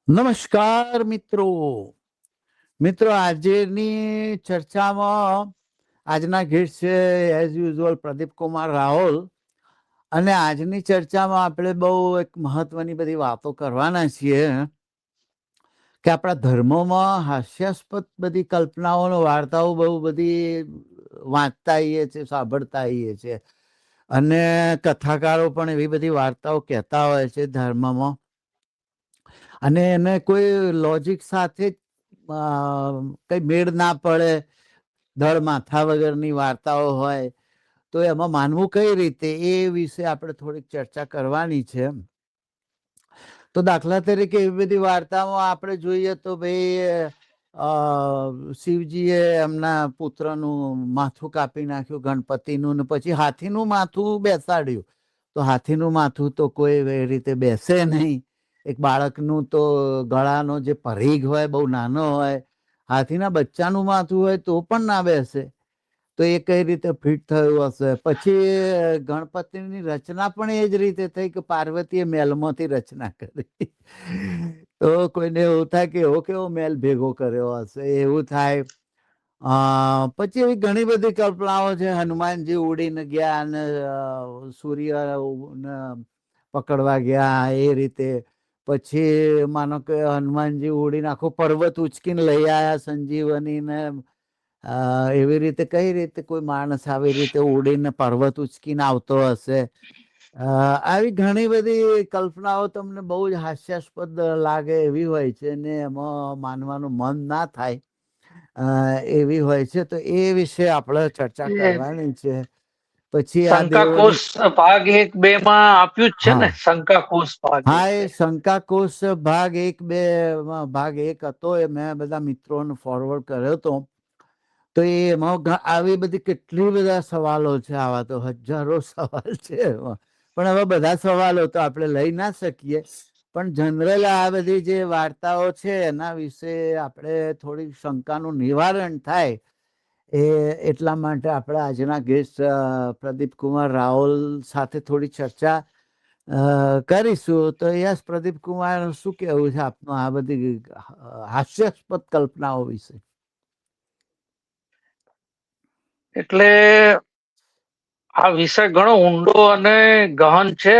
નમસ્કાર મિત્રો. આજની ચર્ચામાં આજના ગેસ્ટ છે એઝ યુઝ્યુઅલ પ્રદીપ કુમાર રાહુલ, અને આજની ચર્ચામાં આપણે બહુ એક મહત્વની બધી વાતો કરવાના છીએ કે આપણા ધર્મોમાં હાસ્યાસ્પદ બધી કલ્પનાઓ વાર્તાઓ બહુ બધી વાંચતા આવીએ છીએ, સાંભળતા આવીએ છીએ, અને કથાકારો પણ એવી બધી વાર્તાઓ કહેતા હોય છે ધર્મમાં, અને એને કોઈ લોજિક સાથે કઈ મેળ ના પડે, ધડ માથા વગરની વાર્તાઓ હોય તો એમાં માનવું કઈ રીતે, એ વિશે આપણે થોડીક ચર્ચા કરવાની છે. તો દાખલા તરીકે એવી બધી વાર્તામાં આપણે જોઈએ તો ભાઈ શિવજીએ એમના પુત્રનું માથું કાપી નાખ્યું ગણપતિનું, ને પછી હાથીનું માથું બેસાડ્યું. તો હાથીનું માથું તો કોઈ એ રીતે બેસે નહીં. એક બાળકનું તો ગળાનો જે પરીઘ હોય બહુ નાનો હોય, હાથીના બચ્ચાનું માથું હોય તો પણ ના બેસે. તો એ કઈ રીતે ફિટ થયું હશે? પછી ગણપતિની રચના પણ એ જ રીતે થઈ કે પાર્વતીએ મહેલમાંથી રચના કરી. તો કોઈને એવું થાય કે એવો કેવો મહેલ ભેગો કર્યો હશે, એવું થાય. પછી એવી ઘણી બધી કલ્પનાઓ છે. હનુમાનજી ઉડીને ગયા અને સૂર્ય પકડવા ગયા એ રીતે. પછી માનો કે હનુમાનજી ઉડીને આખો પર્વત ઉચકીને લઈ આવ્યા સંજીવની ને. એવી રીતે કઈ રીતે કોઈ માણસ આવી રીતે ઉડીને પર્વત ઉચકીને આવતો હશે? આવી ઘણી બધી કલ્પનાઓ તમને બહુ જ હાસ્યાસ્પદ લાગે એવી હોય છે, ને એમાં માનવાનું મન ના થાય એવી હોય છે. તો એ વિશે આપણે ચર્ચા કરવાની છે. પછી આ દેવોની શંકાકોશ ભાગ 1-2 માં આપ્યું જ છે ને, હા શંકાકોશ ભાગ હા, 1-2. એ શંકાકોશ ભાગ 1-2 ભાગ 1 હતો, એ મેં બધા મિત્રોને ફોરવર્ડ કર્યો હતો. તો એમાં આવી બધી કેટલી બધા સવાલો છે. આવા તો હજારો સવાલ છે એમાં, પણ હવે બધા સવાલો તો આપણે લઈ ના શકીએ. પણ જનરલ આ બધી જે વાર્તાઓ છે એના વિશે આપણે થોડી શંકાનું નિવારણ થાય એટલા માટે આપણે આજના ગેસ્ટ પ્રદીપ કુમાર રાહુલ સાથે થોડી ચર્ચા કરીશું. તો યસ પ્રદીપ કુમાર, શું કેવું છે આપનું આ બધી હાસ્યાસ્પદ કલ્પનાઓ વિશે? એટલે આ વિષય ઘણો ઊંડો અને ગહન છે.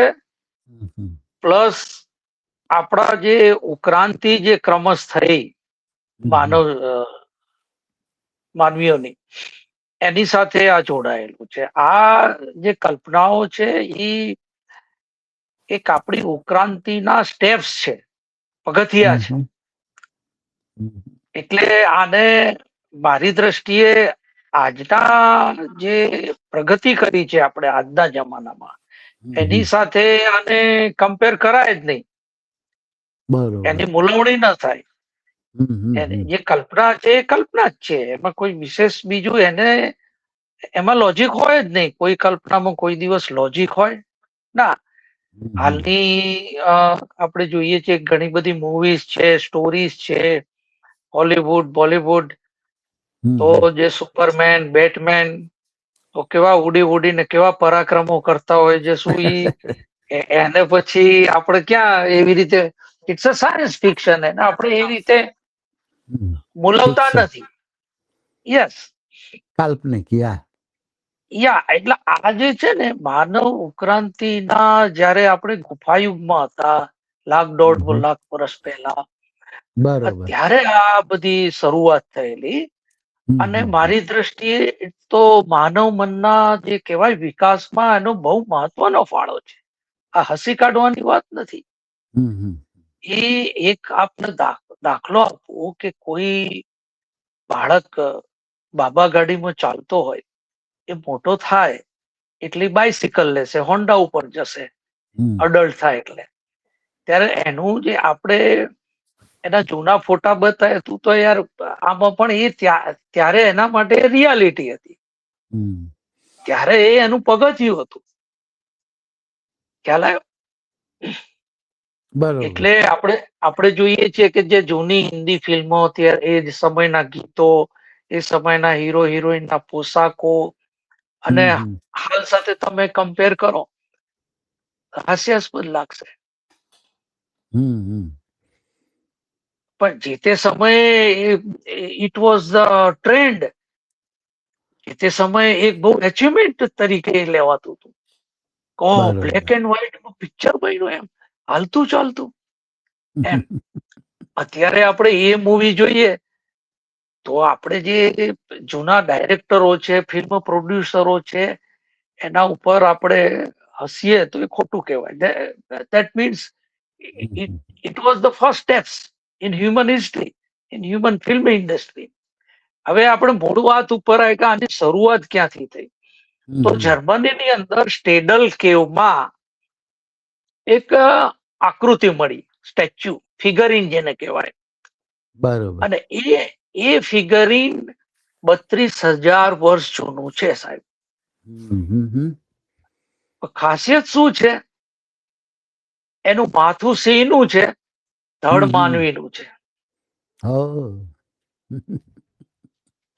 પ્લસ આપણા જે ઉત્ક્રાંતિ જે ક્રમશ થઈ માનવીઓની, એની સાથે આ જોડાયેલું છે. આ જે કલ્પનાઓ છે એ એક આપણી ઉત્ક્રાંતિના સ્ટેપ્સ છે, પગથિયા છે. એટલે આને મારી દ્રષ્ટિએ આજના જે પ્રગતિ કરી છે આપણે આજના જમાનામાં, એની સાથે આને કમ્પેર કરાય જ નહીં. બરોબર. એની મૂલવણી ન થાય. જે કલ્પના છે એ કલ્પના જ છે, એમાં કોઈ વિશેષ બીજું એમાં લોજિક હોય જ નહીં. કોઈ કલ્પનામાં કોઈ દિવસ લોજિક હોય ના. હાલની આપણે જોઈએ છીએ ઘણી બધી મૂવીઝ છે, સ્ટોરીઝ છે, હોલીવુડ બોલીવુડ. તો જે સુપરમેન, બેટમેન તો કેવા ઉડી ઉડીને કેવા પરાક્રમો કરતા હોય છે. શું એને પછી આપણે ક્યાં એવી રીતે, ઇટ્સ અ સાયન્સ ફિક્શન, એને આપણે એવી રીતે મૂલવતા ફિક્શન, નથી. યસ, કાલ્પનિક. એટલે આ જે છે ને, માનવ ઉત્ક્રાંતિના જયારે આપણે ગુફાયુગમાં હતા, લાખ દોઢ લાખ વર્ષ પહેલા, બરોબર. ત્યારે આ બધી શરૂઆત થયેલી. અને મારી દ્રષ્ટિએ તો માનવ મનના જે કહેવાય વિકાસમાં એનો બહુ મહત્વનો ફાળો છે. આ હસી કાઢવાની વાત નથી. એ એક આપણે દાખલો આપવો કે કોઈ બાળક બાબા ગાડીમાં ચાલતો હોય, એ મોટો થાય એટલે બાઇસિકલ લેશે, હોન્ડા ઉપર જશે, અડલ્ટ થાય એટલે. ત્યારે એનું જે આપણે એના જૂના ફોટા બતાવે, તું તો યાર આમાં પણ એ ત્યારે એના માટે રિયાલિટી હતી. ત્યારે એ એનું પગથિયું હતું. ખ્યાલ આવ્યો? બરોબર. એટલે આપણે જોઈએ છીએ કે જે જૂની હિન્દી ફિલ્મો, એ સમયના ગીતો, એ સમયના હીરો હિરોઈનના પોશાકો, અને હાલ સાથે તમે કમ્પેર કરો, હાસ્યાસ્પદ લાગશે. પણ જે તે સમયે ઇટ વોઝ ધ ટ્રેન્ડ. જે તે સમયે એક બહુ એચિવમેન્ટ તરીકે લેવાતું હતું. બ્લેક બરોબર. એન્ડ વ્હાઈટ પિક્ચર બન્યું એમ, હાલતું ચાલતું એમ. અત્યારે આપણે એ મૂવી જોઈએ તો આપણે જે જૂના ડાયરેક્ટરો છે, ફિલ્મ પ્રોડ્યુસરો છે, એના ઉપર આપણે હસીએ તો એ ખોટું કહેવાય. That means it was the first steps in human history, in human film industry. હવે આપણે મૂળ વાત ઉપર આવ્યા કે આની શરૂઆત ક્યાંથી થઈ. તો જર્મનીની અંદર સ્ટેડલ કેવમાં એક આકૃતિ મળી, સ્ટેચ્યુ, ફિગરિન જેને કહેવાય. બરોબર. અને એ ફિગરિન 32,000 વર્ષ જૂનું છે સાહેબ. ખાસિયત શું છે? એનું માથું સિંહનું છે, ધડ માનવીનું છે.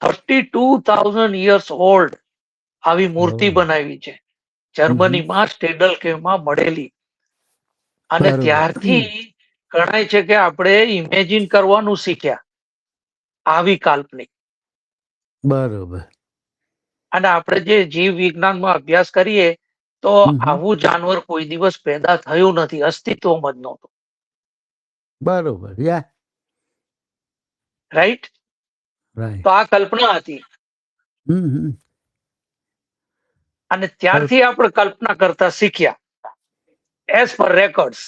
32,000 years ઓલ્ડ આવી મૂર્તિ બનાવી છે જર્મનીમાં સ્ટેડલ કેવમાં મળેલી. અને બરોબર. ત્યારથી ગણાય છે કે આપણે ઇમેજિન કરવાનું શીખ્યા, આવી કાલ્પનિક. બરોબર. અને આપણે જે જીવ વિજ્ઞાનમાં અભ્યાસ કરીએ તો આવું જાનવર કોઈ દિવસ પેદા થયું નથી, અસ્તિત્વમાં જ નહોતું. બરોબર. યા રાઈટ. તો રાઈટ. આ કલ્પના હતી. અને ત્યારથી આપણે કલ્પના કરતા શીખ્યા એઝ પર રેકોર્ડ્સ.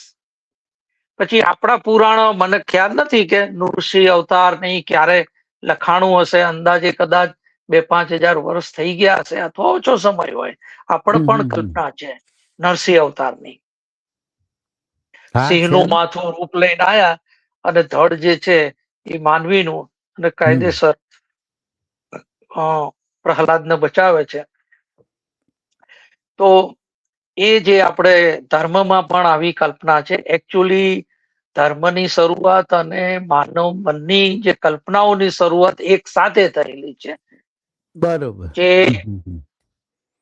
પછી આપણા પુરાણો મને ખ્યાલ નથી કે નૃષિ અવતાર નહીં ક્યારે લખાણું હશે, અંદાજે કદાચ 2-5 હજાર વર્ષ થઈ ગયા હશે અથવા ઓછો સમય હોય. આપણે પણ કલ્પના છે નરસિંહ અવતારની. હા છે સિંહનું ને. માથું રૂપ લઈને આયા અને ધડ જે છે એ માનવીનું, અને કાયદેસર પ્રહલાદને બચાવે છે. તો એ જે આપણે ધર્મમાં પણ આવી કલ્પના છે. એકચ્યુઅલી ધર્મની શરૂઆત અને માનવ મનની જે કલ્પનાઓની શરૂઆત એક સાથે થયેલી છે. બરોબર. જે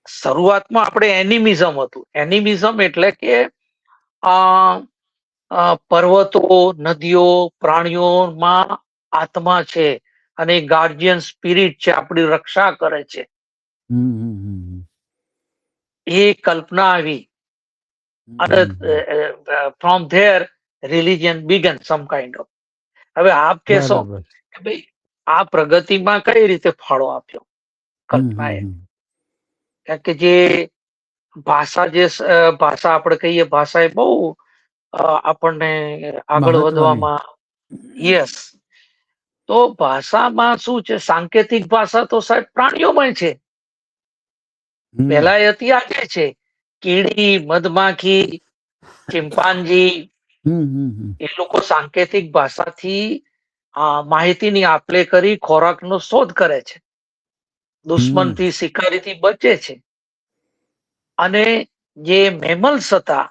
શરૂઆતમાં આપણે એનિમિઝમ હતું. એનિમિઝમ એટલે કે પર્વતો, નદીઓ, પ્રાણીઓમાં આત્મા છે અને ગાર્જિયન સ્પિરિટ છે, આપણી રક્ષા કરે છે. એ કલ્પના આવી અને from there religion began sum kind of. હવે આપ કહેશો બરોબર. કે ભાઈ આ પ્રગતિમાં કઈ રીતે ફાળો આપ્યો કલ્પનાએ? કારણ કે જે ભાષા આપણે કહીએ, ભાષા એ બહુ આપણને આગળ મહત્વની. વધવામાં. યસ. તો ભાષામાં શું છે? સાંકેતિક ભાષા તો સાહેબ પ્રાણીઓમાં છે. પહેલા એ હતી, આજે છે. કીડી, મધમાખી, ચિમ્પાન્જી, એ લોકો સાંકેતિક ભાષાથી માહિતીની આપ-લે કરી ખોરાકનો શોધ કરે છે, દુશ્મનથી, શિકારીથી બચે છે. અને જે મેમલ્સ હતા,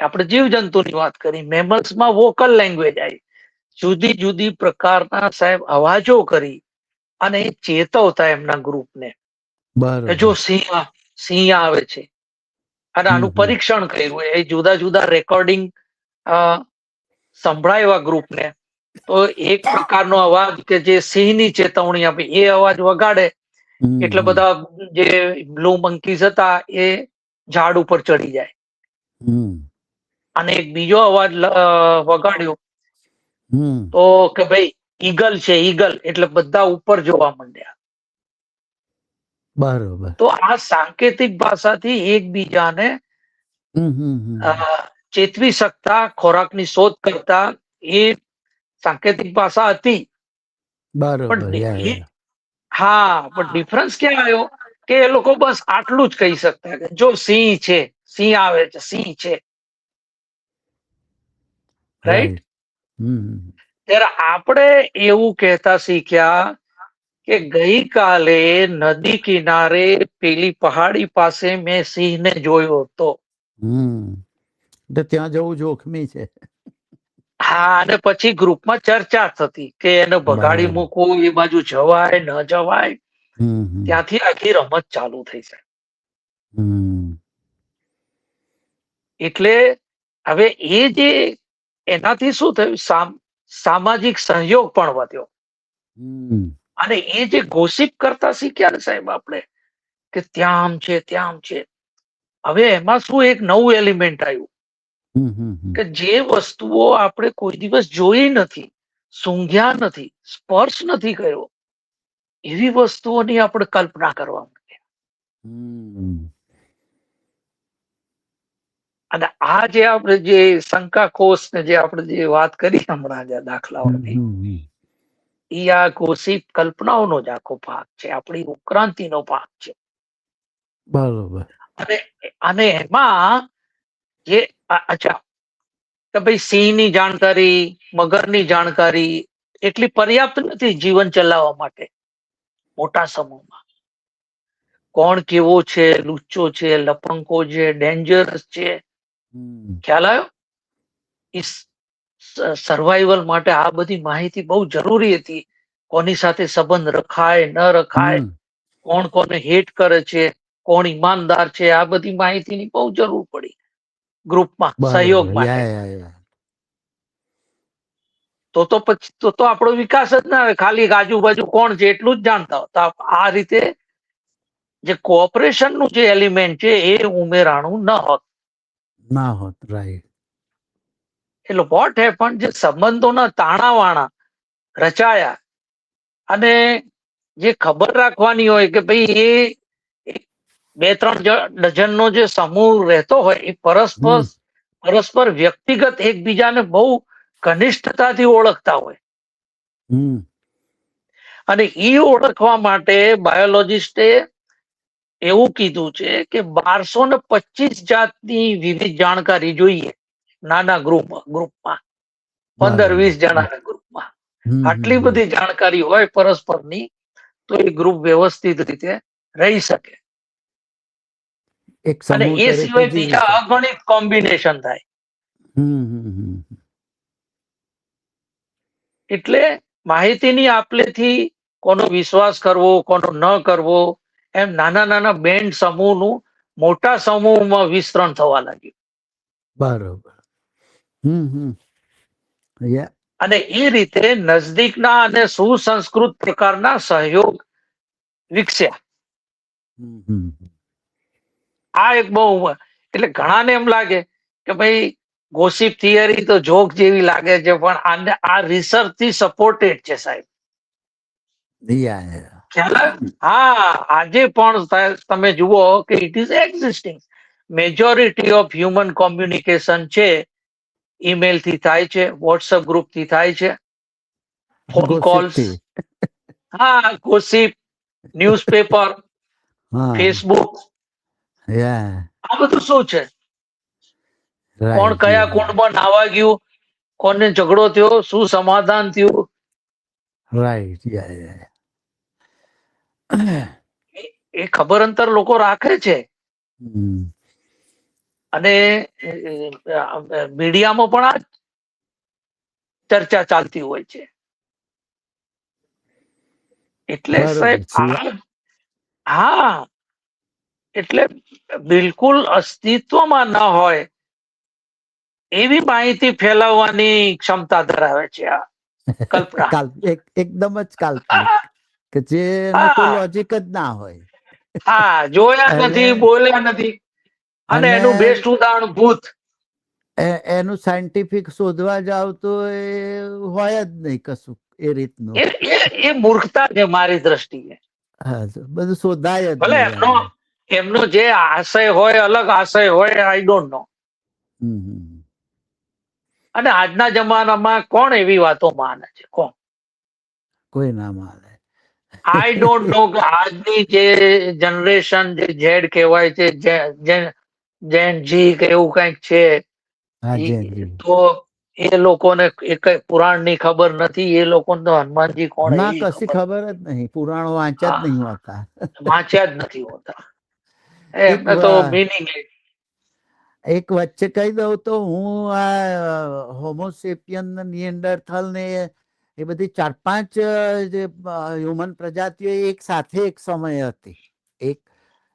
આપણે જીવજંતુની વાત કરી, મેમલ્સમાં વોકલ લેંગ્વેજ આવી, જુદી જુદી પ્રકારના સાહેબ અવાજો કરી અને ચેતવતા એમના ગ્રુપને કે જો બરોબર. સિંહ આવે છે. અને આનું પરીક્ષણ કર્યું, એ જુદા જુદા રેકોર્ડિંગ સંભળાવ્યા ગ્રુપને. તો એક પ્રકારનો અવાજ કે જે સિંહની ચેતવણી આપે, એ અવાજ વગાડે એટલે બધા જે બ્લુ મંકીઝ હતા એ ઝાડ ઉપર ચડી જાય. અને એક બીજો અવાજ વગાડ્યો તો કે ભાઈ ઈગલ છે, ઈગલ, એટલે બધા ઉપર જોવા માંડ્યા. બરોબર. તો આ સાંકેતિક ભાષાથી એકબીજાને ચેતવી શકતા, ખોરાકની શોધ કરતા, એ સાંકેતિક ભાષા હતી. બરોબર. પણ હા, પણ ડિફરન્સ ક્યાં આવ્યો કે એ લોકો બસ આટલું જ કહી શકતા કે જો સિંહ છે, સિંહ આવે છે, સિંહ છે. રાઈટ. રાઈટ. ત્યારે આપણે એવું કહેતા શીખ્યા કે ગઈકાલે નદી કિનારે પેલી પહાડી પાસે મેં સિંહને જોયો હતો. ત્યાં જવું જોખમી છે. હા, અને પછી ગ્રુપમાં ચર્ચા થતી કે એને ભગાડી બરાબર. મૂકવું, એ બાજુ જવાય ન જવાય. ત્યાંથી આખી રમત ચાલુ થઈ જાય. એટલે હવે એ જે એનાથી શું થયું, સામાજિક સહયોગ પણ વધ્યો. હમ. અને એ જે ગોસિપ કરતા શીખ્યા ને સાહેબ આપણે, કે ત્યાં આમ છે ત્યાં આમ છે, હવે એમાં શું એક નવું એલિમેન્ટ આવ્યું હમ. હમ. કે જે વસ્તુઓ આપણે કોઈ દિવસ જોઈ નથી, સૂંઘ્યા નથી, સ્પર્શ નથી કર્યો, એવી વસ્તુઓની આપણે કલ્પના કરવા માંડ્યા. હમ. અને આ જે આપણે જે શંકાકોશ ને જે આપણે જે વાત કરી હમણાં જે દાખલાઓની, હમ. એ આ ગોસિપ કલ્પનાઓનો જ આખો ભાગ છે, આપણી ઉત્ક્રાંતિનો ભાગ છે. બરોબર. અને અને એમાં જે અચ્છા, કે ભાઈ સિંહની જાણકારી, મગરની જાણકારી એટલી પર્યાપ્ત નથી જીવન ચલાવવા માટે મોટા સમૂહમાં. કોણ કેવો છે, લુચ્ચો છે, લપંકો છે, ડેન્જરસ છે, હમ. ખ્યાલ આવ્યો? સર્વાઈવલ માટે આ બધી માહિતી બહુ જરૂરી હતી. કોની સાથે સંબંધ રખાય ન રખાય, હમ. કોણ કોને હેટ કરે છે, કોણ ઈમાનદાર છે, આ બધી માહિતીની બહુ જરૂર પડી ગ્રુપમાં સહયોગ બરોબર. માટે. યા. તો પછી તો આપણો વિકાસ જ ના આવે, ખાલી આજુબાજુ કોણ છે એટલું જ જાણતા હોય. તો આ રીતે જે કોઓપરેશનનું જે એલિમેન્ટ છે એ ઉમેરાણું ન હોત. ના હોત. રાઈટ. એટલે વોટ હેપન, જે સંબંધોના તાણાવાણા રચાયા, અને જે ખબર રાખવાની હોય કે ભાઈ એ 2-3 ડઝનનો જે સમૂહ રહેતો હોય એ પરસ્પર વ્યક્તિગત એકબીજાને બહુ ઘનિષ્ઠતાથી ઓળખતા હોય. હમ. અને એ ઓળખવા માટે બાયોલોજિસ્ટે એવું કીધું છે કે 1225 જાતની વિવિધ જાણકારી જોઈએ નાના ગ્રુપમાં, 15-20 બરોબર. જણાના ગ્રુપમાં. હમ. આટલી બધી જાણકારી હોય પરસ્પરની, તો એ ગ્રુપ વ્યવસ્થિત રીતે રહી શકે. એક અને સમૂહ એ તરીકે સિવાય જીવી બીજા શકે. અગણિત કોમ્બિનેશન થાય. હમ. એટલે માહિતીની આપલેથી કોનો વિશ્વાસ કરવો, કોનો ન કરવો, એમ નાના નાના બેન્ડ સમૂહનું મોટા સમૂહમાં વિસ્તરણ થવા લાગ્યું. બરોબર. હમ. યા. અને એ રીતે નજદીકના અને સુસંસ્કૃત પ્રકારના સહયોગ વિકસ્યા. હમ. આ એક બહુ, એટલે ઘણાને એમ લાગે કે ભાઈ ગોસિપ થિયરી તો જોક જેવી લાગે છે, પણ આ રિસર્ચ થી સપોર્ટેડ છે સાહેબ. યા. ખ્યાલ આવે? હા, આજે પણ તમે જુઓ કે it is existing. Majority of human communication છે ઈમેલ થી થાય છે, વોટ્સઅપ ગ્રુપ થી થાય છે, ફોન કોલ્સ, ગોસિપથી. હા, ગોસિપ, ન્યૂઝપેપર, હા. ફેસબુક, યા. આ બધું શું છે? કોણ રાઈટ. કયા કુંડમાં નાવા ગયું, કોને ઝઘડો થયો, શું સમાધાન થયું, રાઈટ. યા. એ ખબર અંતર લોકો રાખે છે. હમ. અને મીડિયામાં પણ આ ચર્ચા ચાલતી હોય છે. એટલે સાહેબ બરોબર છે. હા, એટલે બિલકુલ અસ્તિત્વમાં ન હોય એવી માહિતી ફેલાવવાની ક્ષમતા ધરાવે છે આ કલ્પના. એકદમ જ કાલ્પનિક, કે જેનો કોઈ હા, લોજિક જ ના હોય. હા, જોયા એટલે નથી, બોલ્યા નથી. અને અને એનું બેસ્ટ ઉદાહરણ ભૂત. એનું સાયન્ટિફિક શોધવા જાવ તો એ હોય જ નહીં કશું એ રીતનું. એ મૂર્ખતા છે મારી દ્રષ્ટિએ. હા, બધું શોધાય જ ભલે નહીં આને. એમનો જે આશય હોય, અલગ આશય હોય, આઈ ડોન્ટ નો. હમ. અને આજના જમાનામાં કોણ એવી વાતો માને છે? કોણ? કોઈ ના માને. આઈ ડોન્ટ નો કે આજની જે જનરેશન, જે ઝેડ કહેવાય છે, જેન જી કે એવું કઈક છે, હા, જી જી. તો એ લોકોને કઈ પુરાણ ની ખબર નથી. એ લોકોને તો હનુમાનજી કોણ ના, એવી કશી ખબર. ખબર જ નહીં. પુરાણો વાંચ્યા જ હા, નહીં હોતા. વાંચ્યા જ નથી હોતા. એક એમને તો મિનિંગ. એક વચ્ચે કહી દઉં તો હું આ હોમોસેપિયન, નિએન્ડરથલ ને એ બધી 4-5 જે હ્યુમન પ્રજાતિઓ એક સાથે એક સમયે હતી. એક એક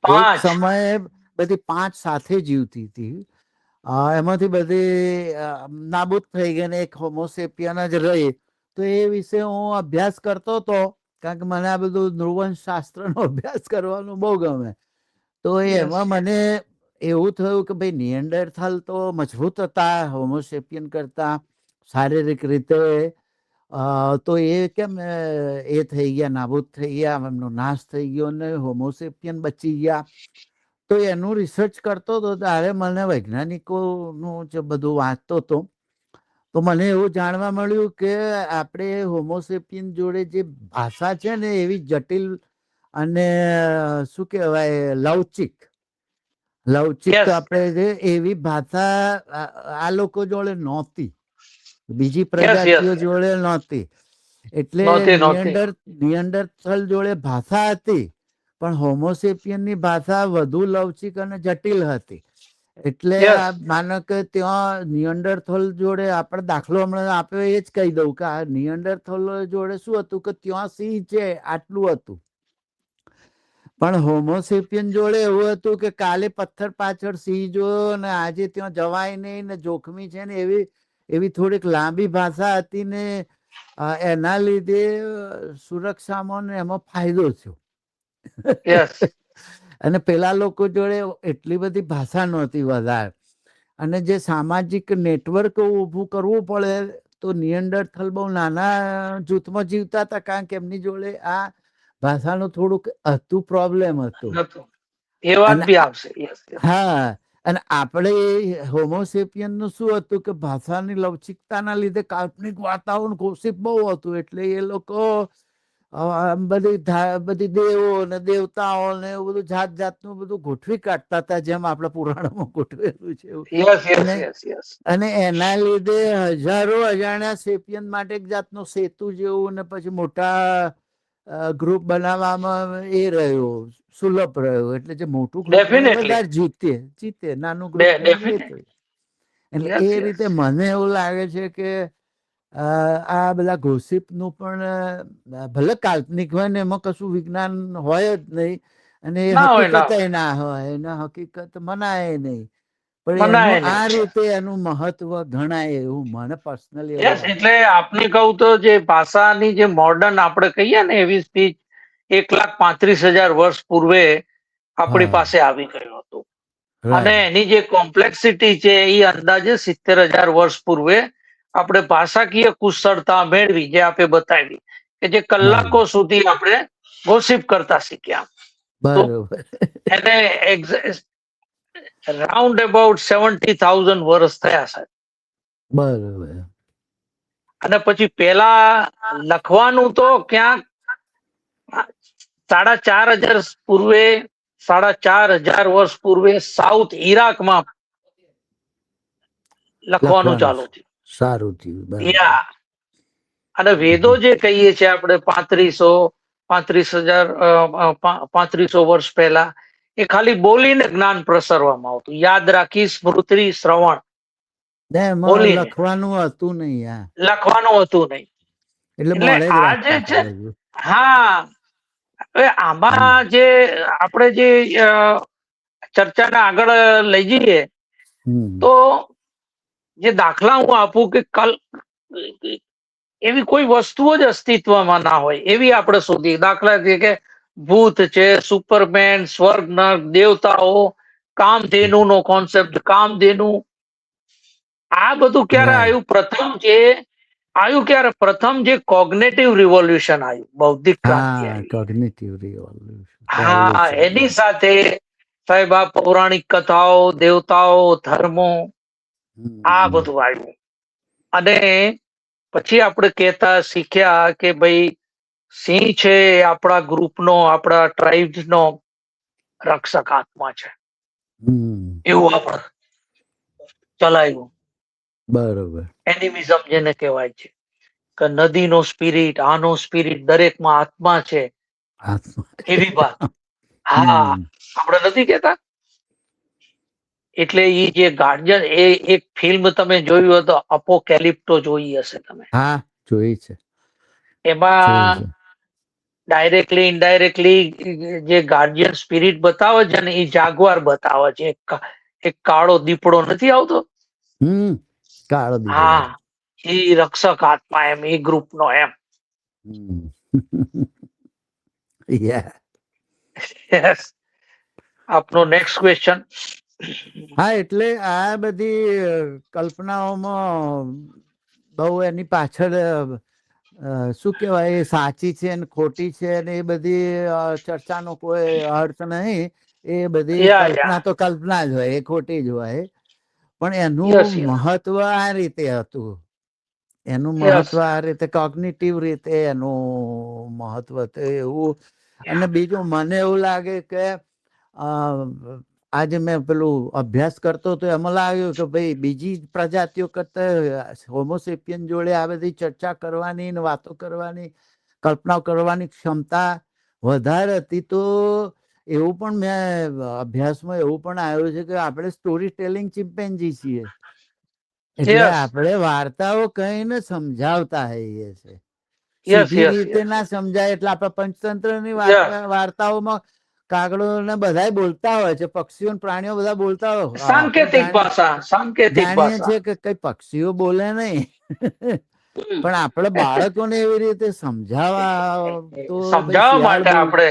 5. સમયે બધી 5 સાથે જીવતી હતી. એમાંથી બધી નાબૂદ થઈ ગઈ ને એક હોમોસેપિયન જ રહી. તો એ વિશે હું અભ્યાસ કરતો હતો, કારણ કે મને આ બધું નૃવંશ શાસ્ત્રનો અભ્યાસ કરવાનું બહુ ગમે. તો યસ એમાં મને એવું થયું કે ભાઈ નિઅન્ડરથલ તો મજબૂત હતા હોમોસેપિયન કરતા શારીરિક રીતે. તો એ કેમ એ થઈ ગયા, નાબૂદ થઈ ગયા, એમનો નાશ થઈ ગયો ને હોમોસેપિયન બચી ગયા. તો એનું રિસર્ચ કરતો હતો ત્યારે મને વૈજ્ઞાનિકોનું જે બધું વાંચતો હતો, તો મને એવું જાણવા મળ્યું કે આપણે હોમોસેપિયન જોડે જે ભાષા છે ને એવી જટિલ અને શું કહેવાય લવચિક યસ આપણે જે એવી ભાષા આ લોકો જોડે નહોતી, બીજી યસ યસ પ્રજાતિઓ જોડે નહોતી. એટલે નહોતી. નિઅન્ડરથલ જોડે ભાષા હતી, પણ હોમોસેપિયન ની ભાષા વધુ લવચિક અને જટિલ હતી. એટલે યસ માનો કે ત્યાં નિઅન્ડરથલ જોડે આપણે દાખલો હમણાં આપ્યો એ જ કહી દઉં કે આ નિઅન્ડરથલ જોડે શું હતું કે ત્યાં સિંહ છે આટલું હતું, પણ હોમોસેપિયન જોડે એવું હતું કે કાલે પથ્થર પાછળ સિંહ જોયો ને આજે ત્યાં જવાય નહીં ને જોખમી છે ને એવી થોડીક લાંબી ભાષા હતી ને એના લીધે સુરક્ષામાં ને એમાં ફાયદો થયો. યસ અને પેલા લોકો જોડે એટલી બધી ભાષા નહોતી વધારે, અને જે સામાજિક નેટવર્ક ઊભું કરવું પડે તો નિઅન્ડરથલ બહુ નાના જૂથમાં જીવતા હતા, કારણ કે એમની જોડે આ ભાષાનું થોડુંક હતું, પ્રોબ્લેમ હતું. નતું. એ વાત અને બી આવશે. યસ યસ હા, અને આપણે હોમોસેપિયન નું શું હતું કે ભાષાની લવચિકતાના લીધે કાલ્પનિક વાતાવરણ ગોસિપ બહુ હતું, એટલે એ લોકો બધી દેવો ને દેવતાઓ ને એવું બધું જાત જાતનું બધું ગોઠવી કાઢતા હતા, જેમ આપણા પુરાણોમાં ગોઠવેલું છે એવું. યસ યસ અને યસ યસ અને એના લીધે હજારો અજાણ્યા સેપિયન માટે એક જાતનો સેતુ જેવું ને પછી મોટા ગ્રુપ બનાવવામાં એ રહ્યું, સુલભ રહ્યું. એટલે જે મોટું ગ્રુપ હોય એ ડેફિનેટલી વધારે જીતે, નાનું ગ્રુપ હોય એ ડેફિનેટ તો. એટલે યસ એ યસ રીતે મને એવું લાગે છે કે આ બધા ગોસિપ નું પણ ભલે કાલ્પનિક હોય ને એમાં કશું વિજ્ઞાન હોય જ નહીં, અને એ ના હોય હકીકત હોય ના હોય, એના હકીકત મનાય નહીં, પણ એનું મનાય આ નહીં. રીતે એનું મહત્વ ગણાય એવું મને પર્સનલી એવું યસ લાગે. એટલે આપને કહું તો જે ભાષાની જે મોડર્ન આપણે કહીએ ને એવી સ્પીચ 1,35,000 વર્ષ પૂર્વે આપણી હા, પાસે આવી ગયું હતું. અને રાઈટ, એની જે કોમ્પ્લેક્સિટી છે એ અંદાજે 70,000 વર્ષ પૂર્વે આપણે ભાષાકીય કુશળતા મેળવી, જે આપણે બતાવી કે જે કલાકો હા, સુધી આપણે ગોસિપ કરતા શીખ્યા. તો બરોબર. એને રાઉન્ડ અબાઉટ 70,000 વર્ષ થયા છે. બરોબર. અને પછી પેલા લખવાનું તો ક્યાંક 4,500 પૂર્વે 4,500 વર્ષ પૂર્વે સાઉથ ઈરાકમાં લખવાનું લખવાનું ચાલુ થયું. સારું થયું, બરોબર. યા અને વેદો જે કહીએ છીએ આપણે 35,000 વર્ષ પહેલા, એ ખાલી બોલીને જ્ઞાન પ્રસરવામાં આવતું. યાદ રાખી, સ્મૃતિ, શ્રવણ, એમાં બોલીને લખવાનું હતું નહીં. હા, લખવાનું હતું નહીં. એટલે એટલે મોડે જ આ જે રાખતા હતા છે, બધું. હા, હવે આમાં જે આપણે જે ચર્ચાને આગળ લઈ જઈએ હમ. તો જે દાખલા હું આપું કે એવી કોઈ વસ્તુઓ જ અસ્તિત્વમાં ના હોય એવી આપણે શોધી. દાખલા તરીકે ભૂત છે, સુપરમેન, સ્વર્ગ નર્ક, દેવતાઓ, કામધેનુ નો કોન્સેપ્ટ, કામધેનુ, આ બધું ક્યારે રાઈટ. આવ્યું? પ્રથમ જે કોગ્નેટિવ રિવોલ્યુશન આવ્યું, બૌદ્ધિક ક્રાંતિ હા, આવી. કોગ્નિટિવ રિવોલ્યુશન, હા, એની સાથે સાહેબ આ પૌરાણિક કથાઓ, દેવતાઓ, ધર્મો, આ હમ. બધું આવ્યું. અને પછી આપણે કહેતા શીખ્યા કે ભાઈ સિંહ છે એ આપણા ગ્રુપનો, આપણા ટ્રાઇબ્સનો રક્ષક આત્મા છે, હમ. એવું આપણે ચલાવ્યું. બરોબર. એનિમિઝમ જેને કહેવાય છે કે નદીનો સ્પિરિટ, આનો સ્પિરિટ, દરેકમાં આત્મા છે, એવી વાત. હા, હમ. આપણે નથી કહેતા. એટલે એ જે ગાર્ડિયન, એ એક ફિલ્મ તમે જોયું હોય તો અપોકેલિપ્ટો જોઈ હશે તમે. હા, જોઈ છે, જોઈ એમાં છે. ડાયરેક્ટલી ઇનડાયરેક્ટલી જે ગાર્ડિયન સ્પિરિટ બતાવે છે ને એ જાગવાર બતાવે છે. એક કાળો દીપડો નથી આવતો, કાળો દીપડો. હા, એ રક્ષક આત્મા એમ, એ ગ્રુપનો એમ. Yeah. Yes. આપનો નેક્સ્ટ ક્વેશ્ચન. હા, એટલે આ બધી કલ્પનાઓમાં બહુ એની પાછળ શું કહેવાય, એ સાચી છે ને ખોટી છે ને એ બધી ચર્ચાનો કોઈ અર્થ નહીં. એ બધી યા કલ્પના યા તો કલ્પના જ હોય, એ ખોટી જ હોય. પણ યસ એનું યસ મહત્વ આ રીતે હતું, એનું યસ મહત્વ આ રીતે કોગ્નિટિવ રીતે એનું મહત્વ હતું એવું. અને બીજું મને એવું લાગે કે આજે મેં પેલું અભ્યાસ કરતો તો એમાં લાગ્યું કે ભાઈ બીજી પ્રજાતિઓ કરતા હોમોસેપિયન જોડે આ બધી ચર્ચા કરવાની ને વાતો કરવાની, કલ્પના કરવાની ક્ષમતા વધારે હતી. તો એવું પણ મેં અભ્યાસમાં એવું પણ આવ્યું છે કે આપણે સ્ટોરી ટેલિંગ ચિમ્પેન્જી છીએ, એટલે યસ આપણે વાર્તાઓ કહીને સમજાવતા હોઈએ છે. યસ સીધી યસ રીતે યસ ના સમજાય એટલે આપણે પંચતંત્રની યસ વાર્તાઓમાં કાગડો ને બધા બોલતા હોય છે, પક્ષીઓ ને પ્રાણીઓ બધા બોલતા હોય, સાંકેતિક આપણે ભાષા, સાંકેતિક જાણીએ ભાષા. છીએ કે કઈ પક્ષીઓ બોલે નહીં. પણ આપણે બાળકોને એવી રીતે સમજાવવા તો ભાઈ સમજાવવા શિયાળ માટે બોલ, આપણે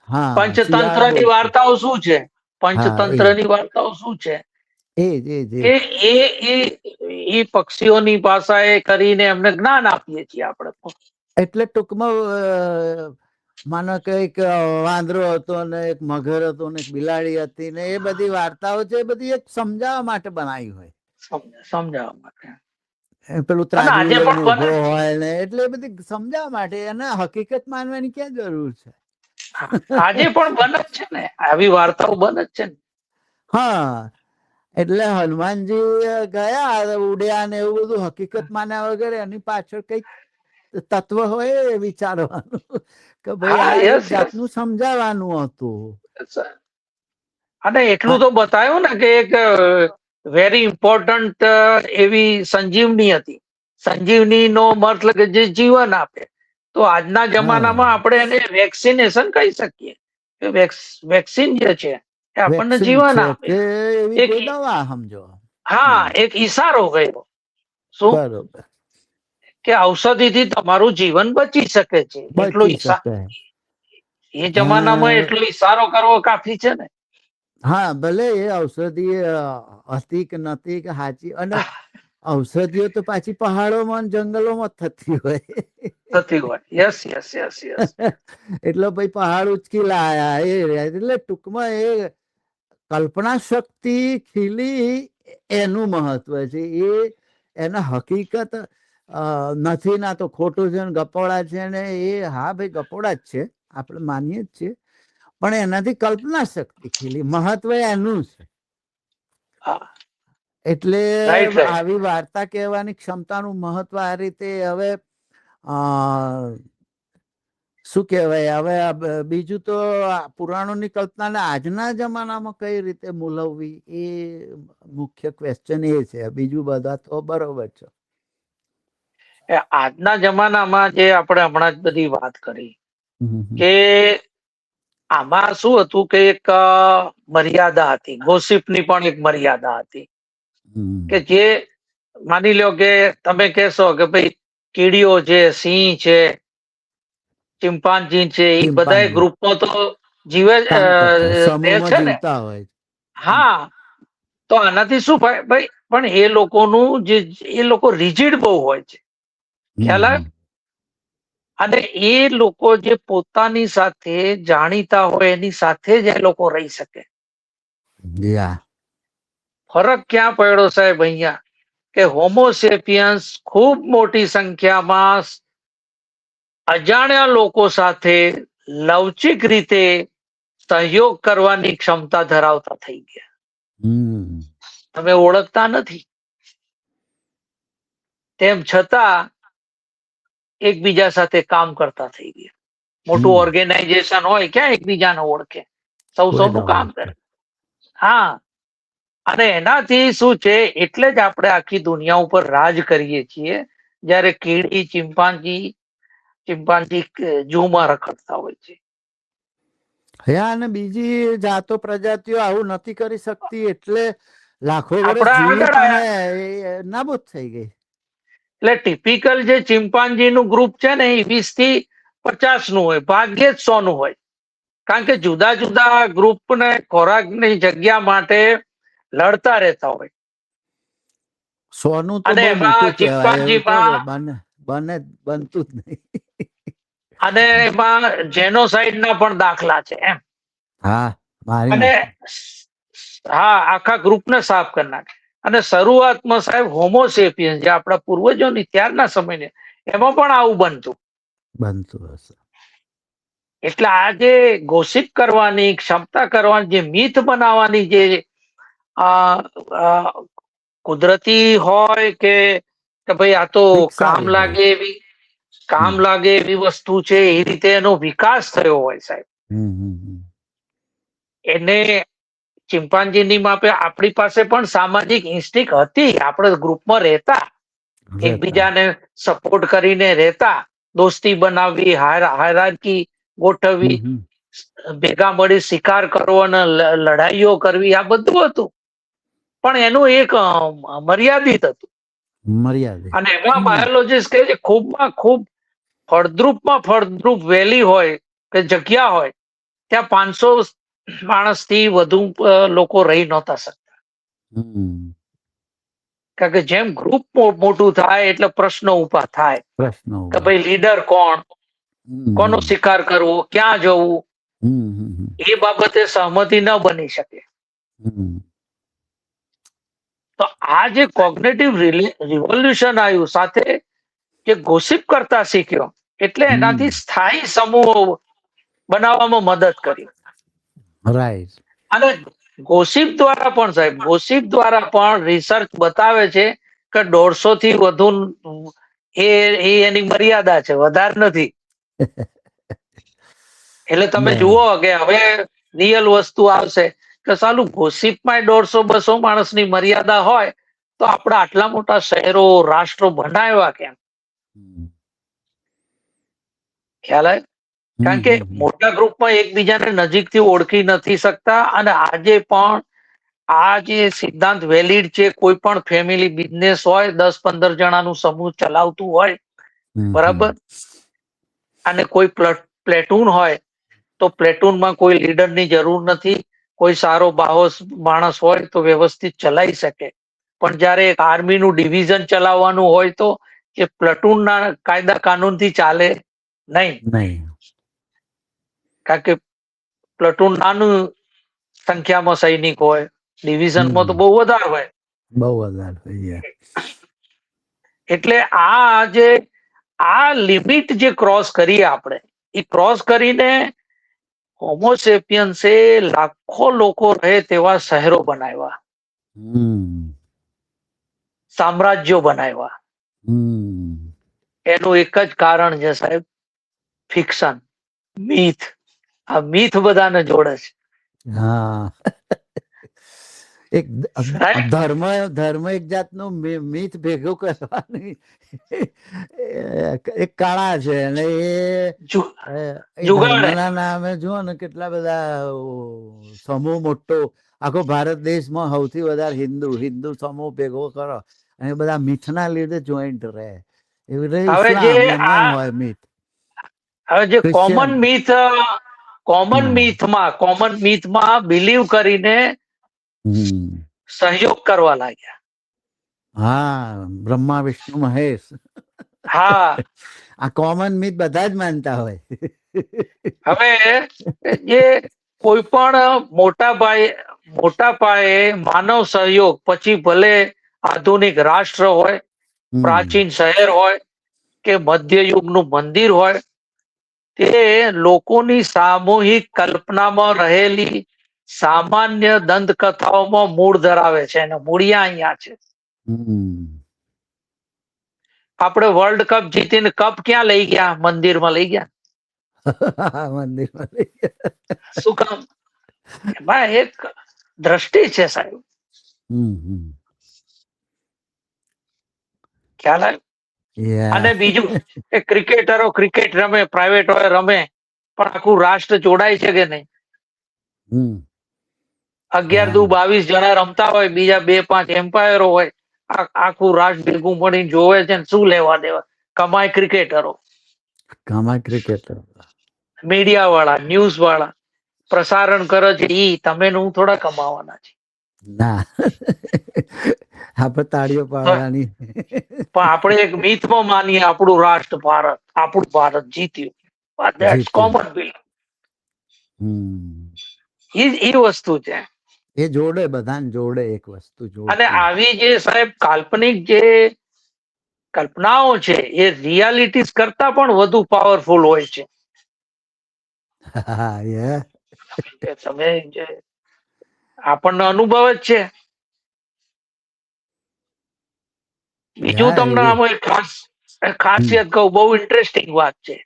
હા શિયાળ પંચતંત્રની બોલતું, વાર્તાઓ શું છે, હા પંચતંત્રની વાર્તાઓ શું છે, એ એ એ એ એ પક્ષીઓની ભાષાએ કરીને એમને જ્ઞાન આપીએ છીએ આપણે. એટલે ટૂંકમાં માનો કે એક વાંદરો હતો ને એક મગર હતો ને એક બિલાડી હતી ને એ બધી વાર્તાઓ છે, એ બધી એક સમજાવવા માટે બનાવી હોય. સમજાવવા માટે. પેલું અને ત્રાજવું આજે લઈને પણ ઉભો બને જ છે. હોય ને એટલે એ બધી સમજાવવા માટે, એને હકીકત માનવાની ક્યાં જરૂર છે. હા, આજે પણ બને જ છે ને, આવી વાર્તાઓ બને જ છે ને. હા, એટલે હનુમાનજી ગયા ઉડ્યા ને એવું બધું હકીકત માન્યા વગર એની પાછળ કઈક તત્વ હોય એ વિચારવાનું કે ભાઈ હા, આ એક યસ યસ. જાતનું સમજાવવાનું હતું. અને એટલું તો બતાવ્યું ને કે એક વેરી ઇમ્પોર્ટન્ટ એવી સંજીવની હતી. સંજીવની નો મતલબ કે જે જીવન આપે. તો આજના જમાનામાં હા, આપણે એને વેક્સિનેશન કહી શકીએ. વેક્સિન જે છે એ આપણને વેક્સિન જીવન છે આપે. કે એવી એક કોઈ દવા સમજો. હા, એક ઈશારો ગયો. શું બરોબર, કે ઔષધિથી તમારું જીવન બચી શકે છે, એટલો બચી શકે. એ જમાનામાં એટલો ઈશારો કરવો કાફી છે ને. હા, ભલે એ ઔષધિ હતી કે નથી કે સાચી, અને ઔષધિઓ તો પાછી પહાડોમાં જંગલોમાં થતી હોય. થતી હોય. Yes yes yes yes. એટલે ભાઈ પહાડ ઉચકી લાયા એ એટલે ટૂંકમાં એ કલ્પના શક્તિ ખીલી એનું મહત્વ છે. એ એના હકીકત નથી, ના તો ખોટું છે ને ગપોડા છે ને એ, હા ભાઈ ગપોડા જ છે, આપણે માનીએ જ છીએ, પણ એનાથી કલ્પના શક્તિ ખીલી, મહત્વ એનું છે. હા, એટલે રાઈટ રાઈટ. આવી વાર્તા કહેવાની ક્ષમતાનું મહત્વ આ રીતે હવે શું કહેવાય, હવે બીજું તો પુરાણોની કલ્પનાને આજના જમાનામાં કઈ રીતે મૂલવવી એ મુખ્ય ક્વેશ્ચન એ છે. બીજું બધા તો બરોબર છે. આજના જમાનામાં જે આપણે હમણાં જ બધી વાત કરી કે આમાં શું હતું કે એક મર્યાદા હતી, ગોસિપની પણ એક મર્યાદા હતી. કે જે માની લો કે તમે કહેશો કે ભાઈ કીડીઓ છે, સિંહ છે, ચિમ્પાન્જી છે, એ બધા ચિંપાંજી ગ્રુપમાં તો જીવે કામ કરતા રહે સમૂહમાં છે ને. જીવતા હોય. હા, તો આનાથી શું ભાઈ, પણ એ લોકોનું જે એ લોકો રિજિડ બહુ હોય છે, ખ્યાલ આવે. અને એ લોકો જે પોતાની સાથે જાણીતા હોય એની સાથે જ એ લોકો રહી શકે. ફરક ક્યાં પડ્યો સાહેબ અહીંયા, કે હોમોસેપિયન્સ ખૂબ મોટી સંખ્યામાં અજાણ્યા લોકો સાથે લવચિક રીતે સહયોગ કરવાની ક્ષમતા ધરાવતા થઈ ગયા. તમે ઓળખતા નથી, તેમ છતાં એકબીજા સાથે કામ કરતા થઈ ગયા. મોટું ઓર્ગેનાઇઝેશન હોય, ક્યાં એકબીજાને ઓળખે, કોઈ સૌનું ના કામ ઓળખે. કરે. હા, અને એનાથી શું છે, એટલે જ આપણે આખી દુનિયા ઉપર રાજ કરીએ છીએ. જયારે કીડી ચિમ્પાન્જી ઝૂમાં રખડતા હોય છે. હા, અને બીજી જાતો પ્રજાતિઓ આવું નથી કરી શકતી એટલે લાખો વર્ષ આપણા જીવી આગળ પણ આયા. એ નાબૂદ થઈ ગઈ. એટલે ટિપિકલ જે ચિમ્પાન્જી નું ગ્રુપ છે ને એ 20 થી 50 નું હોય, ભાગ્યે જ 100 નું હોય. કારણ કે જુદા જુદા ગ્રુપ ને ખોરાકની જગ્યા માટે લડતા રહેતા હોય. સોનું તો અને બહુ એમાં મોટું કહેવાય, એવું તો ચિમ્પાન્જીમાં બનતું જ નહીં. અને એમાં જેનોસાઇડ ના પણ દાખલા છે એમ. હા, મારી અને નાખે. હા, આખા ગ્રુપને સાફ કરી નાખે. અને શરૂઆતમાં સાહેબ હોમોસેપિયન્સ જે આપણા પૂર્વજોની ત્યારના સમયને એમાં પણ આવું બનતું. બનતું હશે. એટલે આ જે ગોસિપ કરવાની ક્ષમતા કરવાની જે મીથ બનાવવાની જે આ કુદરતી હોય કે ભાઈ આ તો કામ વિકસાવી હોય. લાગે એવી કામ હમ લાગે એવી વસ્તુ છે, એ રીતે એનો વિકાસ થયો હોય સાહેબ. હમ હમ હમ. એને ચિમ્પાન્જીની માપે આપણી પાસે પણ સામાજિક ઇન્સ્ટિંક્ટ હતી. આપણે ગ્રુપમાં રહેતા, રહેતા. એકબીજાને સપોર્ટ કરીને રહેતા, દોસ્તી બનાવવી, હાયરાર્કી હમ ગોઠવવી, હમ. ભેગા મળી શિકાર કરવો અને લડાઈઓ કરવી, આ બધું હતું. પણ એનું એક મર્યાદિત હતું. મર્યાદિત. અને એમાં હમ બાયોલોજીસ્ટ કહે છે ખૂબમાં ખૂબ ફળદ્રુપ વેલી હોય કે જગ્યા હોય ત્યાં 500 માણસ થી વધુ લોકો રહી નહોતા શકતા. હમ. કારણ કે જેમ ગ્રુપ મોટું થાય એટલે પ્રશ્નો ઉભા થાય પ્રશ્નો કે ઉભા. ભાઈ લીડર કોણ, હમ કોનો હમ શિકાર કરવો, ક્યાં જવું, હમ હમ એ બાબતે સહમતિ ન બની શકે. હમ. તો આ જે કોગ્નેટિવ રિવોલ્યુશન આવ્યું સાથે જે ગોસિપ કરતા શીખ્યો એટલે હમ. એનાથી સ્થાયી સમૂહો બનાવવામાં મદદ કરી. રાઈટ. અને ગોસિપ દ્વારા પણ સાહેબ, ગોસિપ દ્વારા પણ રિસર્ચ બતાવે છે કે 150 થી વધુ એની મર્યાદા છે, વધારે નથી. એટલે તમે બરાબર. જુઓ કે હવે રિયલ વસ્તુ આવશે કે સાલું ગોસિપમાં 150-200 માણસની મર્યાદા હોય તો આપણા આટલા મોટા શહેરો રાષ્ટ્રો બનાવ્યા કેમ? હમ ખ્યાલ આવે? હમ કારણ કે હમ મોટા ગ્રુપમાં એકબીજાને નજીકથી ઓળખી નથી શકતા. અને આજે પણ આ જે સિદ્ધાંત વેલિડ છે. કોઈ પણ ફેમિલી બિઝનેસ હોય, 10-15 જણાનું સમૂહ ચલાવતું હોય, હમ હમ. બરાબર, અને કોઈ પ્લેટૂન હોય તો પ્લેટૂનમાં કોઈ લીડરની જરૂર નથી. કોઈ સારો બાહોશ માણસ હોય તો વ્યવસ્થિત ચલાવી શકે. પણ જયારે એક આર્મીનું ડિવિઝન ચલાવવાનું હોય તો એ પ્લેટૂનના કાયદા કાનૂનથી ચાલે નહીં. નહીં. કારણ કે પ્લેટૂન નાનું સંખ્યામાં સૈનિક હોય, ડિવિઝનમાં તો હમ. બહુ વધારે હોય. બહુ વધારે થઈ ગયા. એટલે આ લિમિટ જે ક્રોસ કરીએ આપણે, એ ક્રોસ કરીને હોમોસેપિયન્સે લાખો લોકો રહે તેવા શહેરો બનાવ્યા, હમ સામ્રાજ્યો બનાવ્યા. હમ. એનું એક જ કારણ છે સાહેબ, ફિક્શન, મીથ. આ મીથ બધાને જોડે છે. હા. એક રાઈટ. ધર્મ એક જાતનું મીથ ભેગું કરવાની એક કળા છે. અને એ જુગાડ. ધર્મના નામે જુઓ ને કેટલા બધા સમૂહ મોટો, આખો ભારત દેશમાં સૌથી વધારે હિન્દુ સમૂહ ભેગો કરો અને બધા મીથના લીધે જોઈન્ટ રહે. એવી રીતે હવે જે ઇસ્લામ એમાં આ હોય મીથ, હવે જે ક્રિશ્ચિયન. હમ કોમન મીથમાં બિલીવ કરીને હમ. સહયોગ કરવા લાગ્યા. હા, બ્રહ્મા વિષ્ણુ મહેશ. હા. આ કોમન મીથ બધા જ માનતા હોય. હવે જે કોઈ પણ મોટા પાયે માનવ સહયોગ પછી ભલે આધુનિક રાષ્ટ્ર હોય, હમ પ્રાચીન શહેર હોય કે મધ્ય યુગનું મંદિર હોય, તે લોકોની સામૂહિક કલ્પનામાં રહેલી સામાન્ય દંતકથાઓમાં મૂળ ધરાવે છે. અને મૂળિયા અહીંયા છે. હમ. આપણે વર્લ્ડ કપ જીતીને કપ ક્યાં લઈ ગયા? મંદિરમાં લઈ ગયા. મંદિરમાં. શું કામ? એમાં એક દ્રષ્ટિ છે સાહેબ. હમ હમ. ખ્યાલ આવ્યો? અને Yeah. બીજું કે ક્રિકેટરો ક્રિકેટ રમે, પ્રાઇવેટ હોય રમે, પણ આખું રાષ્ટ્ર જોડાય છે કે નહીં? હમ 11 દુ 22 જણા રમતા હોય, બીજા 2-5 એમ્પાયરો હોય, આખું રાષ્ટ્ર ભેગું મળીને જોવે છે ને શું લેવા દેવા. કમાય ક્રિકેટરો, કમાય ક્રિકેટર. મીડિયા વાળા, ન્યૂઝ વાળા, પ્રસારણ કરે છે ઈ. તમે ને હું થોડા કમાવાના છે. ના આપણે તાળીઓ પાડવાની. પણ આપણે એક મિથમાં માનીએ આપણું રાષ્ટ્ર ભારત, આપણું ભારત જીત્યું. ધેટ્સ જીત્યું. Common bill. હમ એ વસ્તુ છે. એ જોડે, બધાને જોડે, એક વસ્તુ અને જોડતી. આવી જે સાહેબ કાલ્પનિક જે કલ્પનાઓ છે એ રિયાલિટીઝ કરતા પણ વધુ પાવરફુલ હોય છે. હા, કે તમે જે આપણને અનુભવ જ છે. બીજું યા તમને એવી. આમાં એક હમ ખાસિયત કહું, બહુ ઇન્ટરેસ્ટિંગ વાત છે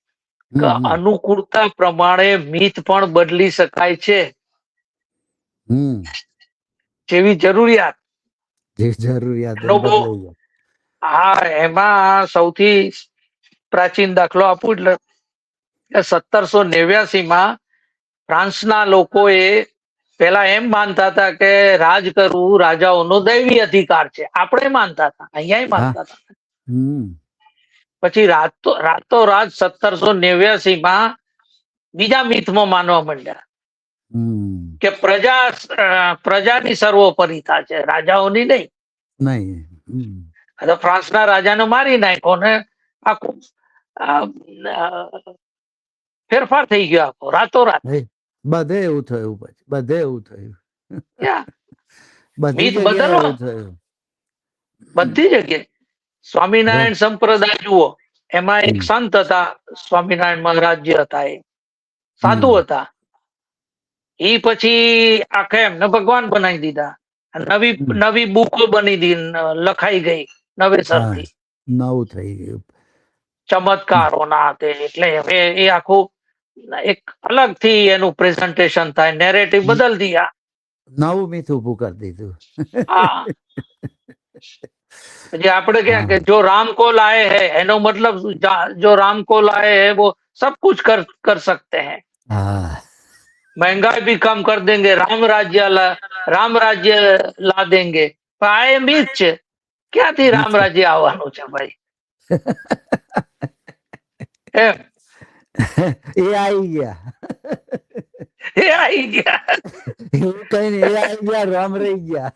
કે હમ અનુકૂળતા પ્રમાણે મિથ પણ બદલી શકાય છે. હમ જેવી જરૂરિયાત. જે જરૂરિયાત એનો એમ બહુ, બદલાઈ જાય. હા, એમાં સૌથી પ્રાચીન દાખલો આપું એટલે 1789 ફ્રાન્સના લોકોએ પેલા એમ માનતા હતા કે રાજ કરવું રાજાઓનો દૈવી અધિકાર છે. આપણે માનતા હતા, અહીંયા હા. માનતા હતા. હમ પછી રાતોરાત 1789 બીજા મિથમાં માનવા માંડ્યા હમ કે પ્રજાની સર્વોપરિતા છે, રાજાઓની નહીં. નહીં. ફ્રાન્સના રાજાને મારી નાખ્યો ને આખું ફેરફાર થઈ ગયો આખો રાતોરાત. બધે એવું થયું, પછી બધે એવું થયું. બધી મિથ જગ્યાએ બદલો, એવું થયું. બધી જગ્યાએ. સ્વામિનારાયણ સંપ્રદાય જુઓ, એમાં એક હમ સંત હતા, સ્વામિનારાયણ મહારાજ જે હતા, એ સાધુ હમ હતા. એ પછી આખે એમને ભગવાન બનાવી દીધા. નવી હમ. નવી બુકો બની દી, લખાઈ ગઈ હા, નવેસરથી, નવું થઈ ગયું. ચમત્કારો ના તે. એટલે હવે એ આખું એક અલગ થી એનું પ્રેઝન્ટેશન થાય, નેરેટિવ બદલ દિયા. નવું મીથ ઉભું કરી દીધું. હા, પછી આપણે ક્યાં હા કે જો राम को लाए हैं, એનો મતલબ જો राम को लाए हैं वो सब कुछ कर सकते हैं, હા महंगाई भी कम कर देंगे, राम राज्य ला देंगे. પણ આ એ મિથ છે. ક્યાંથી રામ રાજ્ય આવવાનું છે ભાઈ? એમ એ આવી ગયા. એ આવી ગયા. એવું કઈ નહીં, એ આવી ગયા, રામ રહી ગયા.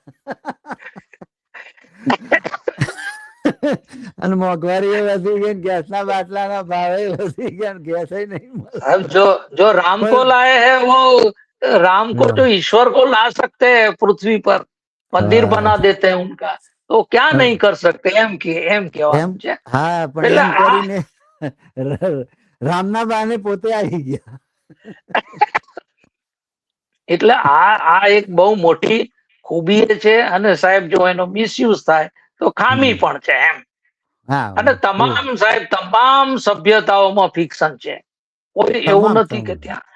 અને મોંઘવારી એ વધી ગઈ, ગેસ ના બાટલા ના ભાવે વધી ગયા, ગેસ નહીં अब મળતો. जो राम को लाए हैं वो राम को जो ईश्वर को ला सकते हैं पृथ्वी पर, मंदिर बना देते हैं उनका, तो क्या नहीं कर सकते, એમ એમ. કહેવાનું છે. હા, પણ એટલે એમ કરીને રામના બાને પોતે આવી ગયા. આ એક બહુ મોટી ખૂબી છે. અને સાહેબ જો એનો મિસયુઝ થાય તો ખામી પણ છે એમ. હા, અને તમામ સાહેબ તમામ સભ્યતાઓમાં ફિક્શન છે. કોઈ એવું તમામ નથી કે ત્યાં,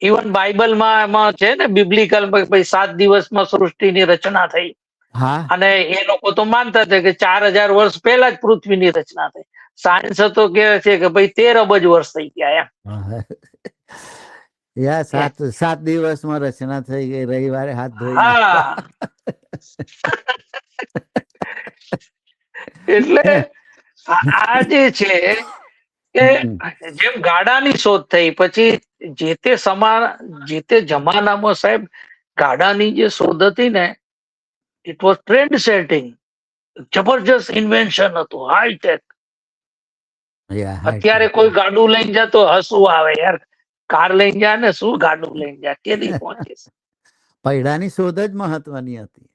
ઇવન બાઇબલમાં એમાં છે ને, બિબ્લિકલ 7 દિવસમાં સૃષ્ટિની રચના થઈ. હા અને એ લોકો તો માનતા હતા કે 4000 વર્ષ પહેલા જ પૃથ્વીની રચના થઈ. સાયન્સ તો કહે છે કે ભાઈ 13 અબજ વર્ષ થઈ ગયા યા એમ. 7 દિવસમાં રચના થઈ ગઈ, રવિવારે હાથ ધોઈ હા, નાખતા. એટલે આ જે છે કે જેમ ગાડાની શોધ થઈ, પછી જે તે જમાનામાં સાહેબ ગાડાની જે શોધ હતી ને, ઇટ વોઝ ટ્રેન્ડ સેટિંગ, જબરજસ્ત ઇન્વેન્શન હતું, હાઈટેક. અત્યારે કોઈ ગાડું લઈને જાય તો હસવું આવે યાર. કાર લઈને જાય ને શું ગાડું લઈને જાય, કેદી પહોંચે. પૈડાની શોધ જ મહત્વની હતી.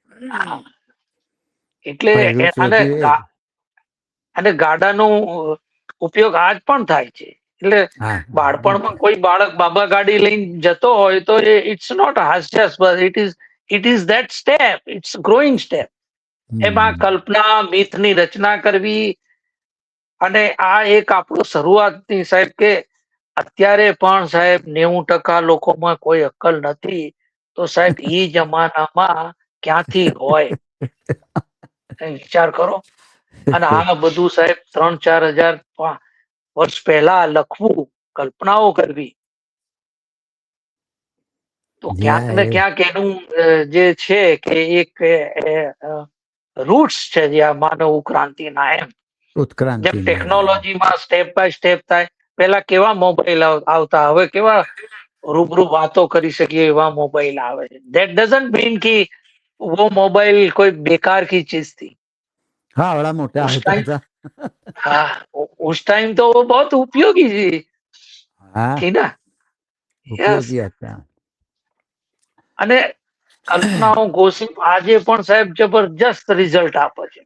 એટલે પૈડું અને શોધ્યું એ જ. ગાડાનો ઉપયોગ આજ પણ થાય છે. એટલે હા બાળપણમાં કોઈ બાળક બાબા ગાડી લઈને જતો હોય તો ઇટ્સ નોટ હાસ્યાસ્પદ, it is that step, it's growing step. એમાં કલ્પના મિથની રચના કરવી. અને આ એક આપણું શરૂઆતની સાહેબ કે અત્યારે પણ સાહેબ 90% લોકોમાં કોઈ અક્કલ નથી. તો સાહેબ એ જમાનામાં ક્યાંથી હોય, વિચાર કરો. અને આ બધું સાહેબ 3-4 હજાર વર્ષ પહેલા લખવું, કલ્પનાઓ કરવી. તો ક્યાંક ને ક્યાંક એનું જે છે કે એક રૂટ્સ છે જે આ માનવ ઉત્ક્રાંતિના, એમ ઉત્ક્રાંતિ જેમ ટેકનોલોજીમાં સ્ટેપ બાય સ્ટેપ થાય. પેલા કેવા મોબાઈલ આવતા, હવે કેવા રૂબરૂ વાતો કરી શકીએ એવા મોબાઈલ આવે છે. ધેટ ડઝન્ટ मीन कि वो मोबाइल कोई बेकार की चीज थी हाँ बड़ा मोटा उस होता टाइम। था। हाँ, उस टाइम तो वो बहुत उपयोगी हाँ थी ना। यस। ઉપયોગી હતા। અને કલ્પનાઓ ગોસિપ આજે પણ સાહેબ જબરજસ્ત રિઝલ્ટ આપે છે,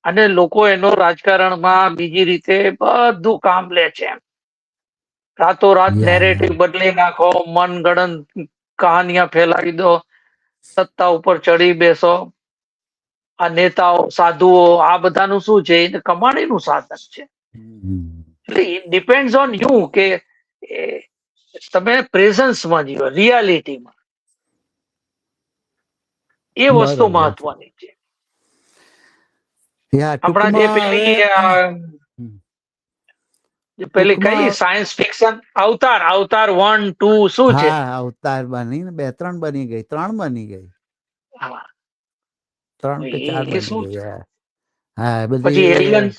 અને લોકો એનો રાજકારણમાં બીજી રીતે બધું કામ લે છે એમ। રાતોરાત યા નેરેટિવ બદલી નાખો, મનગણત કહાનિયા ફેલાવી દો, સત્તા ઉપર ચડી બેસો। આ નેતાઓ, સાધુઓ, આ બધાનું શું છે, એ કમાણીનું સાધન છે। એટલે ઇટ ડિપેન્ડ્સ ઓન યુ કે તમે પ્રેઝન્સમાં જીવો, રિયાલિટીમાં, એ વસ્તુ બરોબર છે। મહત્વની છે। યા હમણાં જે ટૂંકમાં હવે પેલી કઈ ટૂંકમાં સાયન્સ ફિક્શન અવતાર, અવતાર 1, 2 શું છે? હા અવતાર બની ને 2-3 બની ગઈ, 3 બની ગઈ, હા, 3 કે 4 એ બની શું ગઈ। છે? હા હા બધી પછી એલિયન્સ,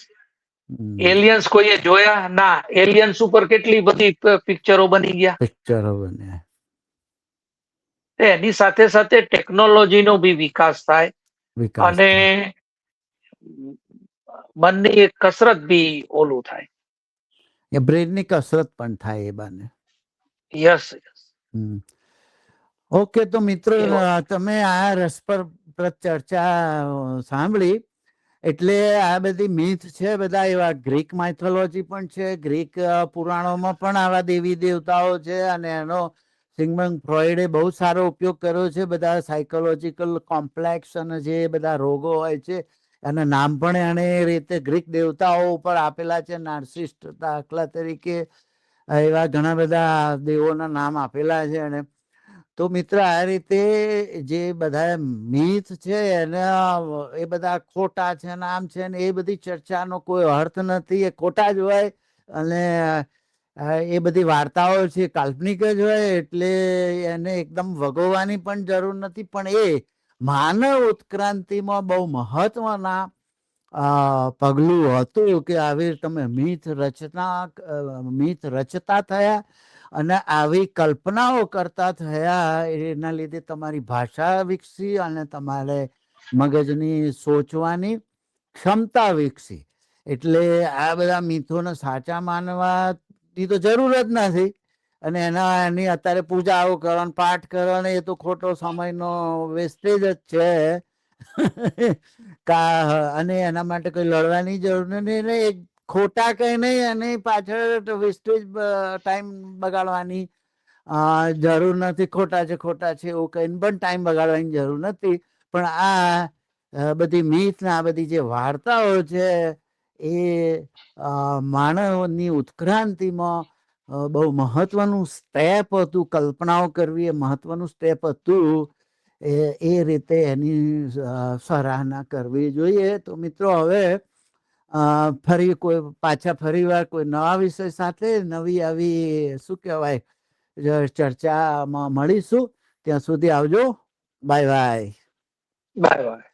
હમ, એલિયન્સ કોઈએ જોયા ના? એલિયન્સ ઉપર કેટલી બધી પિક્ચરો બની ગયા। પિક્ચરો બન્યા, એની સાથે સાથે ટેકનોલોજીનો બી વિકાસ થાય, વિકાસ અને થાય, મનની એક કસરત બી ઓલું થાય। એ બ્રેનની કસરત પણ થાય એ બાને। Yes, yes. ઓકે તો મિત્રો એવો તમે આ રસપ્રદ ચર્ચા સાંભળી, એટલે આ બધી મિથ છે, બધા એવા ગ્રીક માઇથોલોજી પણ છે, ગ્રીક પુરાણોમાં પણ આવા દેવી દેવતાઓ છે, અને એનો સિગમંડ ફ્રોઈડે બહુ સારો ઉપયોગ કર્યો છે। બધા સાયકોલોજીકલ કોમ્પ્લેક્સ અને જે બધા રોગો હોય છે એના નામ પણ એને એ રીતે ગ્રીક દેવતાઓ ઉપર આપેલા છે। નાર્સિસ્ટ દાખલા તરીકે એવા ઘણા બધા દેવોના નામ આપેલા છે એને। તો મિત્ર આ રીતે જે બધા મિથ છે એના એ બધા ખોટા છે ને આમ છે ને, એ બધી ચર્ચાનો કોઈ અર્થ નથી, એ ખોટા જ હોય। અને એ બધી વાર્તાઓ છે કાલ્પનિક જ હોય, એટલે એને એકદમ વગોવાની પણ જરૂર નથી। પણ એ માનવ ઉત્ક્રાંતિમાં બહુ મહત્વના પગલું હતું કે આવી તમે મિથ રચતા થયા, અને આવી કલ્પનાઓ કરતા થયા, એના લીધે તમારી ભાષા વિકસી અને તમારે મગજની સોચવાની ક્ષમતા વિકસી। એટલે આ બધા મિથોને સાચા માનવાની તો જરૂર જ નથી, અને એની અત્યારે પૂજાઓ કરો, પાઠ કરો, એ તો ખોટો સમયનો વેસ્ટેજ જ છે। અને એના માટે કોઈ લડવાની જરૂર નથી, ખોટા કઈ નહીં, અને પાછળ વેસ્ટેજ ટાઈમ બગાડવાની જરૂર નથી। ખોટા છે ખોટા છે એવું કઈ પણ ટાઈમ બગાડવાની જરૂર નથી। પણ આ બધી મિથ ને આ બધી જે વાર્તાઓ છે એ માનવની ઉત્ક્રાંતિમાં બહુ મહત્વનું સ્ટેપ હતું। કલ્પનાઓ કરવી એ મહત્વનું સ્ટેપ હતું, એ રીતે એની સરાહના કરવી જોઈએ। તો મિત્રો હવે ફરી વાર કોઈ નવા વિષય સાથે નવી આવી શું કહેવાય ચર્ચામાં મળીશું। ત્યાં સુધી આવજો, બાય બાય। Bye bye.